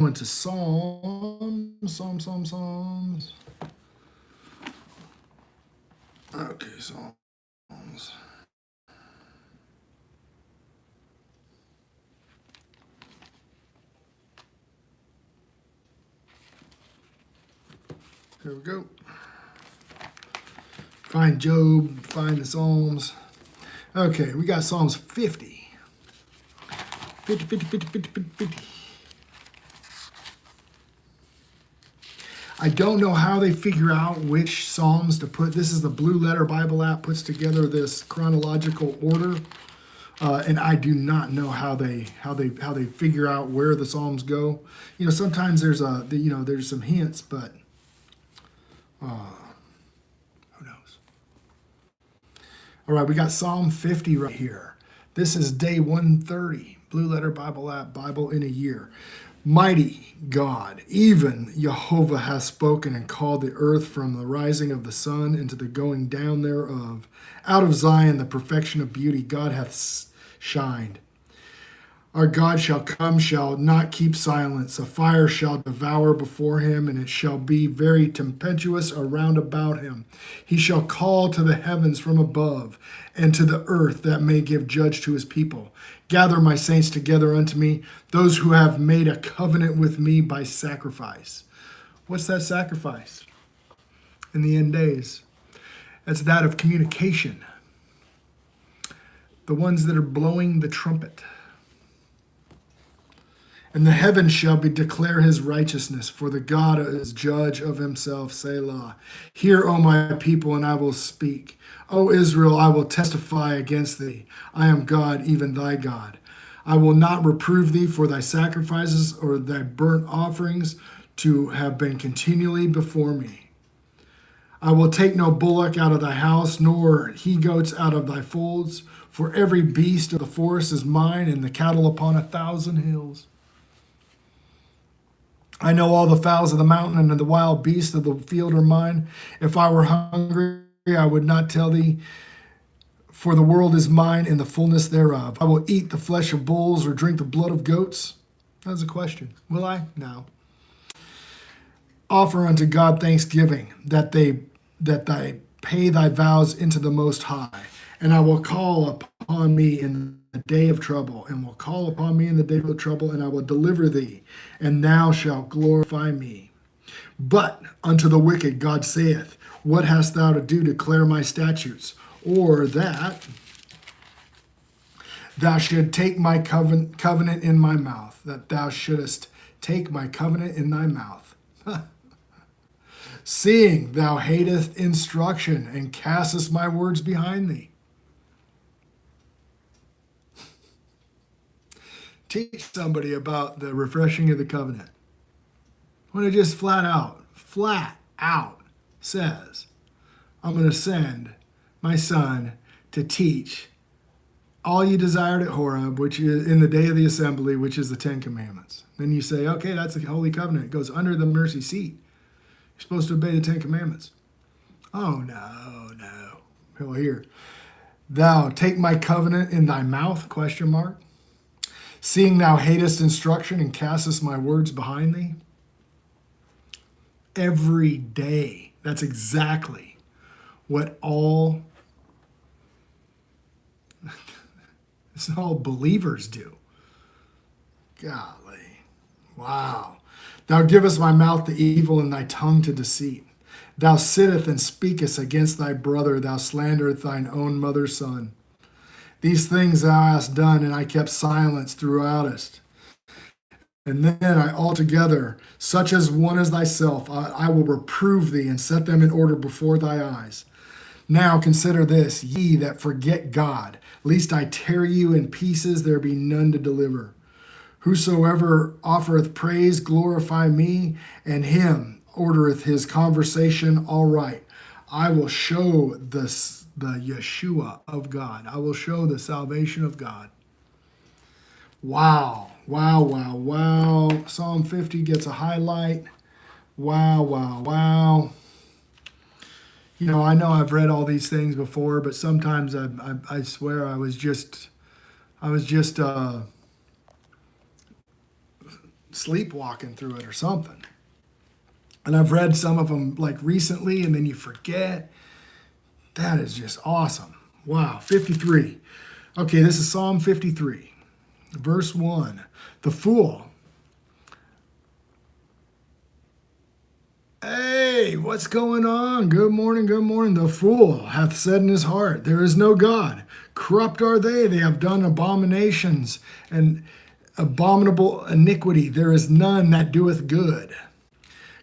going to Psalms. Okay, Psalms. Here we go. Find Job, find the Psalms. Okay, we got Psalms 50. 50. I don't know how they figure out which Psalms to put. This is the Blue Letter Bible app puts together this chronological order. And I do not know how they figure out where the Psalms go. Sometimes there's some hints, but who knows? All right, we got Psalm 50 right here. This is day 130, Blue Letter Bible app, Bible in a year. Mighty God, even Jehovah has spoken and called the earth from the rising of the sun into the going down thereof. Out of Zion, the perfection of beauty, God hath shined. Our God shall come, shall not keep silence. A fire shall devour before him, and it shall be very tempestuous around about him. He shall call to the heavens from above, and to the earth that may give judge to his people. Gather my saints together unto me, those who have made a covenant with me by sacrifice. What's that sacrifice? In the end days, that's that of communication. The ones that are blowing the trumpet. And the heavens shall declare his righteousness, for the God is judge of himself, Selah. Hear, O my people, and I will speak. O Israel, I will testify against thee. I am God, even thy God. I will not reprove thee for thy sacrifices or thy burnt offerings to have been continually before me. I will take no bullock out of thy house, nor he-goats out of thy folds, for every beast of the forest is mine, and the cattle upon 1,000 hills. I know all the fowls of the mountain and the wild beasts of the field are mine. If I were hungry, I would not tell thee, for the world is mine and the fullness thereof. I will eat the flesh of bulls or drink the blood of goats. That's a question. Will I? No. Offer unto God thanksgiving, that thy pay thy vows into the Most High. And I will call upon me in the day of trouble, and will call upon me in the day of trouble, and I will deliver thee, and thou shalt glorify me. But unto the wicked God saith, what hast thou to do to declare my statutes? Or that thou should take my covenant in my mouth, that thou shouldest take my covenant in thy mouth. Seeing thou hatest instruction, and castest my words behind thee. Teach somebody about the refreshing of the covenant. When it just flat out says, I'm going to send my son to teach all you desired at Horeb, which is in the day of the assembly, which is the 10 Commandments. Then you say, okay, that's the Holy Covenant. It goes under the mercy seat. You're supposed to obey the 10 Commandments. Oh, no. Well, here. Thou take my covenant in thy mouth, ? Seeing thou hatest instruction and castest my words behind thee. Every day. That's exactly what all believers do. Golly. Wow. Thou givest my mouth to evil and thy tongue to deceit. Thou sittest and speakest against thy brother. Thou slanderest thine own mother's son. These things thou hast done, and I kept silence throughoutest. And then I altogether, such as one as thyself, I will reprove thee and set them in order before thy eyes. Now consider this, ye that forget God, lest I tear you in pieces, there be none to deliver. Whosoever offereth praise, glorify me, and him ordereth his conversation aright. I will show the Yeshua of God. I will show the salvation of God. Wow. Psalm 50 gets a highlight. Wow. I know I've read all these things before, but sometimes I swear I was just sleepwalking through it or something. And I've read some of them like recently, and then you forget. That is just awesome. Wow, 53. Okay, this is Psalm 53, verse 1. The fool. Hey, what's going on? Good morning, good morning. The fool hath said in his heart, there is no God. Corrupt are they. They have done abominations and abominable iniquity. There is none that doeth good.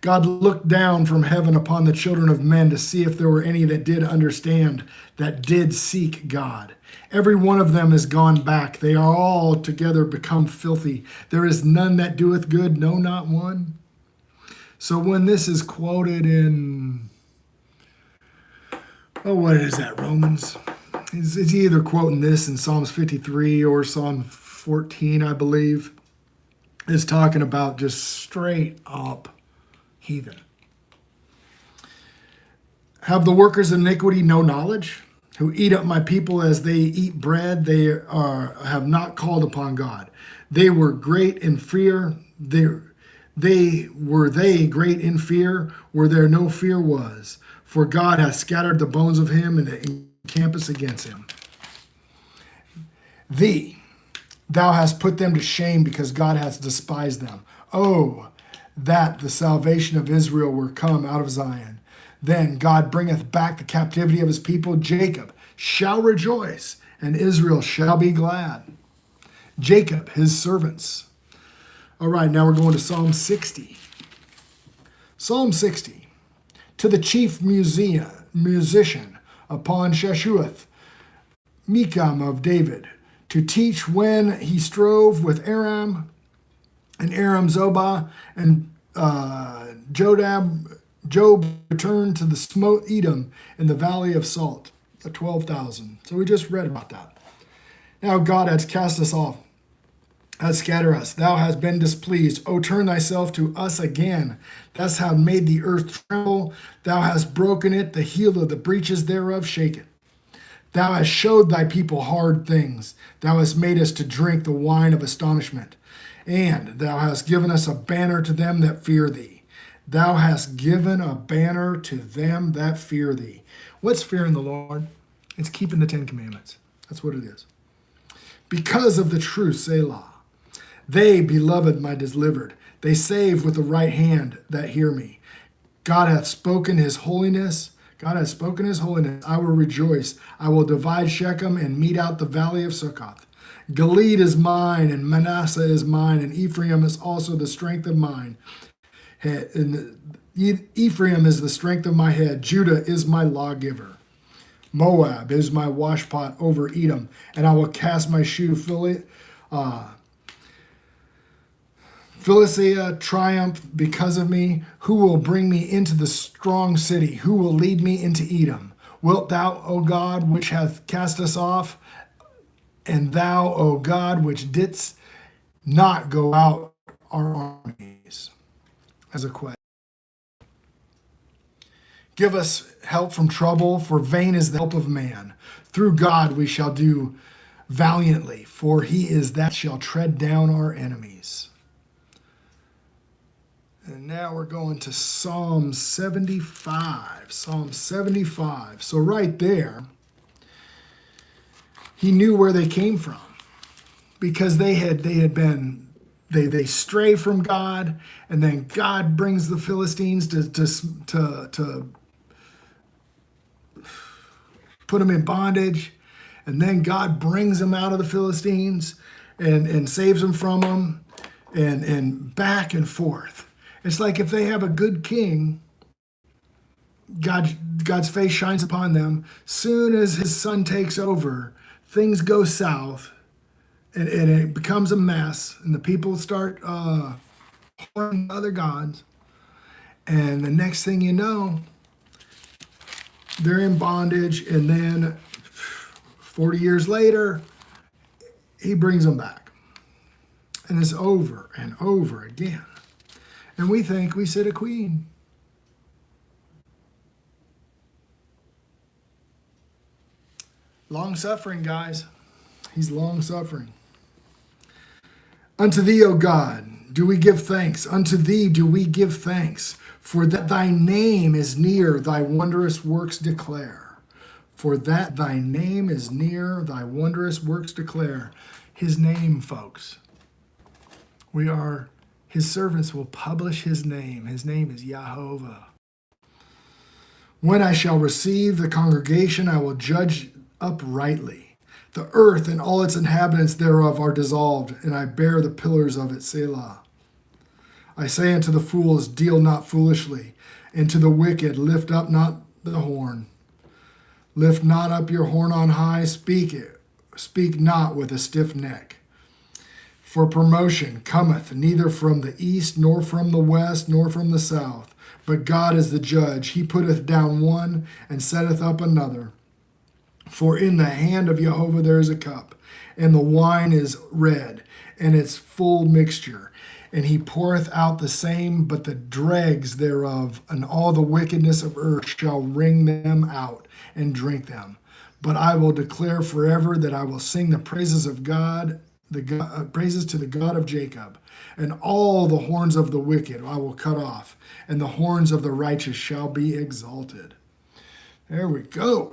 God looked down from heaven upon the children of men to see if there were any that did understand, that did seek God. Every one of them is gone back. They are all together become filthy. There is none that doeth good, no, not one. So when this is quoted in, what is that, Romans? It's either quoting this in Psalms 53 or Psalm 14, I believe. Is talking about just straight up heathen. Have the workers of iniquity no knowledge? Who eat up my people as they eat bread, have not called upon God. They were great in fear. They great in fear, where there no fear was. For God hath scattered the bones of him and encampeth against him. Thou hast put them to shame, because God hath despised them. Oh, that the salvation of Israel were come out of Zion. Then God bringeth back the captivity of his people. Jacob shall rejoice, and Israel shall be glad. Jacob, his servants. All right, now we're going to Psalm 60. Psalm 60. To the chief musician upon Sheshuath, Mecham of David, to teach when he strove with Aram, and Aram Zobah, and Job returned to the smote Edom in the valley of Salt, the 12,000. So we just read about that. Now God has cast us off, has scattered us. Thou hast been displeased. O turn thyself to us again. Thou hast made the earth tremble. Thou hast broken it, the heel of the breaches thereof shaken. Thou hast showed thy people hard things. Thou hast made us to drink the wine of astonishment. And thou hast given us a banner to them that fear thee. Thou hast given a banner to them that fear thee. What's fearing the Lord? It's keeping the 10 Commandments. That's what it is. Because of the truth, Selah. They, beloved, my delivered. They save with the right hand that hear me. God hath spoken his holiness. God hath spoken his holiness. I will rejoice. I will divide Shechem and mete out the valley of Succoth. Gilead is mine, and Manasseh is mine, and Ephraim is also the strength of mine. Ephraim is the strength of my head. Judah is my lawgiver. Moab is my washpot over Edom, and I will cast my shoe. Philistia triumph because of me. Who will bring me into the strong city? Who will lead me into Edom? Wilt thou, O God, which hath cast us off, and thou, O God, which didst not go out our armies? As a question. Give us help from trouble, for vain is the help of man. Through God we shall do valiantly, for he is that shall tread down our enemies. And now we're going to Psalm 75. Psalm 75. So right there, he knew where they came from, because they stray from God, and then God brings the Philistines to put them in bondage, and then God brings them out of the Philistines and saves them from them, and back and forth. It's like if they have a good king, God's face shines upon them. Soon as his son takes over, things go south, and it becomes a mess, and the people start whoring other gods. And the next thing you know, they're in bondage, and then 40 years later, he brings them back. And it's over and over again. And we think we sit a queen. Long-suffering, guys. He's long-suffering. Unto thee, O God, do we give thanks. Unto thee do we give thanks, for that thy name is near, thy wondrous works declare. For that thy name is near, thy wondrous works declare. His name, folks. We are his servants will publish his name. His name is Yahovah. When I shall receive the congregation, I will judge uprightly. The earth and all its inhabitants thereof are dissolved, and I bear the pillars of it, Selah. I say unto the fools, deal not foolishly, and to the wicked, lift up not the horn. Lift not up your horn on high, speak not with a stiff neck. For promotion cometh neither from the east, nor from the west, nor from the south. But God is the judge. He putteth down one, and setteth up another. For in the hand of Jehovah there is a cup, and the wine is red, and its full mixture. And he poureth out the same, but the dregs thereof, and all the wickedness of earth shall wring them out, and drink them. But I will declare forever that I will sing the praises of God, praises to the God of Jacob. And all the horns of the wicked I will cut off, and the horns of the righteous shall be exalted. There we go.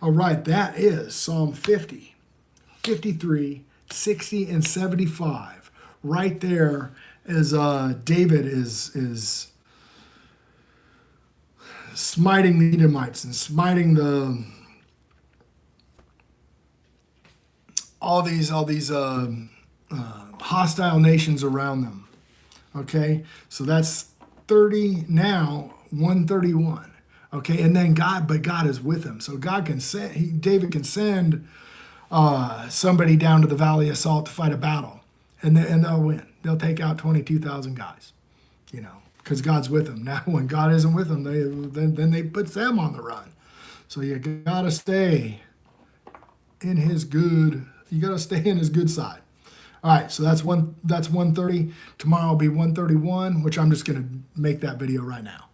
All right, that is Psalm 50, 53, 60, and 75. Right there as David is smiting the Edomites and smiting all these hostile nations around them. Okay, so that's 30 now, 131. Okay, and then God is with him. So God can send, David can send somebody down to the Valley of Salt to fight a battle, and they'll win. They'll take out 22,000 guys, because God's with them. Now, when God isn't with them, then they put them on the run. So you gotta stay in his good. You gotta stay in his good side. All right, so that's 130. Tomorrow will be 131, which I'm just gonna make that video right now.